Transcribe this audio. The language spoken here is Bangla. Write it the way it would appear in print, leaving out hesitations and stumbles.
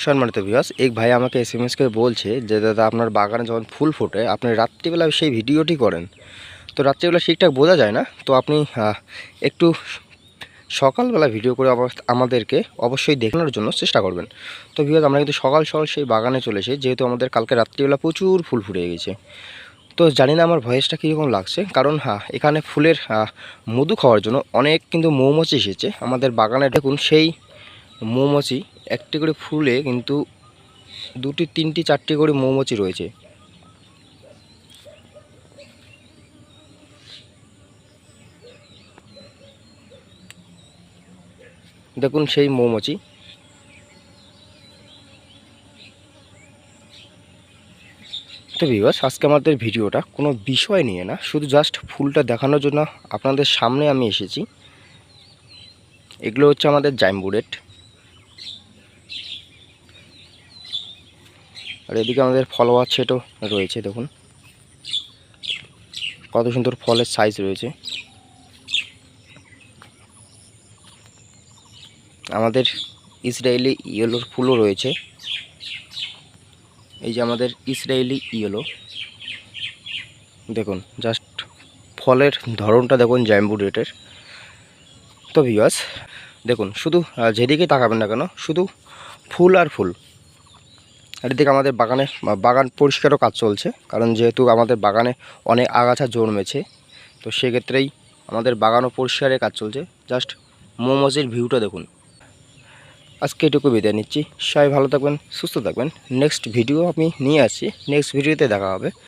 সম্মানিত ভিউয়ার্স, এক ভাই আমাকে এসএমএস করে বলছে যে দাদা আপনার বাগানে যখন ফুল ফোটে আপনি রাত্রিবেলা সেই ভিডিওটি করেন। তো রাত্রিবেলা ঠিকঠাক বোঝা যায় না, তো আপনি একটু সকালবেলা ভিডিও করে আমাদেরকে অবশ্যই দেখানোর জন্য চেষ্টা করবেন। তো ভিউয়ার্স, আমরা কিন্তু সকাল সকাল সেই বাগানে চলে এসেছি, যেহেতু আমাদের কালকে রাত্রিবেলা প্রচুর ফুল ফুটে গেছে। তো জানি না আমার ভয়েসটা কীরকম লাগছে, কারণ এখানে ফুলের মধু খাওয়ার জন্য অনেক কিন্তু মৌমাছি এসেছে আমাদের বাগানে। দেখুন সেই মৌমাছি একটি করে ফুলে কিন্তু 2টি 3টি 4টি করে মৌমাছি রয়েছে। দেখুন সেই মৌমাছি। তো ভিউয়ার্স, আজকে আমাদের ভিডিওটা কোনো বিষয় নিয়ে না, শুধু জাস্ট ফুলটা দেখানোর জন্য আপনাদের সামনে আমি এসেছি। এগুলো হচ্ছে আমাদের জাইম্বুরেট, আর এদিকে আমাদের ফলোয়ার সেটও রয়েছে। দেখুন কত সুন্দর ফলের সাইজ রয়েছে। আমাদের ইসরায়েলি ইয়েলোর ফুলও রয়েছে। এই যে আমাদের ইসরায়েলি ইয়েলো, দেখুন জাস্ট ফলের ধরনটা দেখুন জাইম্বুরেটের। তো ভিউয়ার্স দেখুন, শুধু যেদিকে তাকাবেন না কেন শুধু ফুল আর ফুল। আর এদিকে আমাদের বাগান পরিষ্কারও কাজ চলছে, কারণ যেহেতু আমাদের বাগানে অনেক আগাছা জন্মেছে, তো সেক্ষেত্রেই আমাদের বাগানও পরিষ্কারের কাজ চলছে। জাস্ট মৌমাছির ভিউটা দেখুন। আজকে এটুকু বিদায় নিচ্ছি। সবাই ভালো থাকবেন, সুস্থ থাকবেন। নেক্সট ভিডিও আমি নিয়ে আসছি, নেক্সট ভিডিওতে দেখা হবে।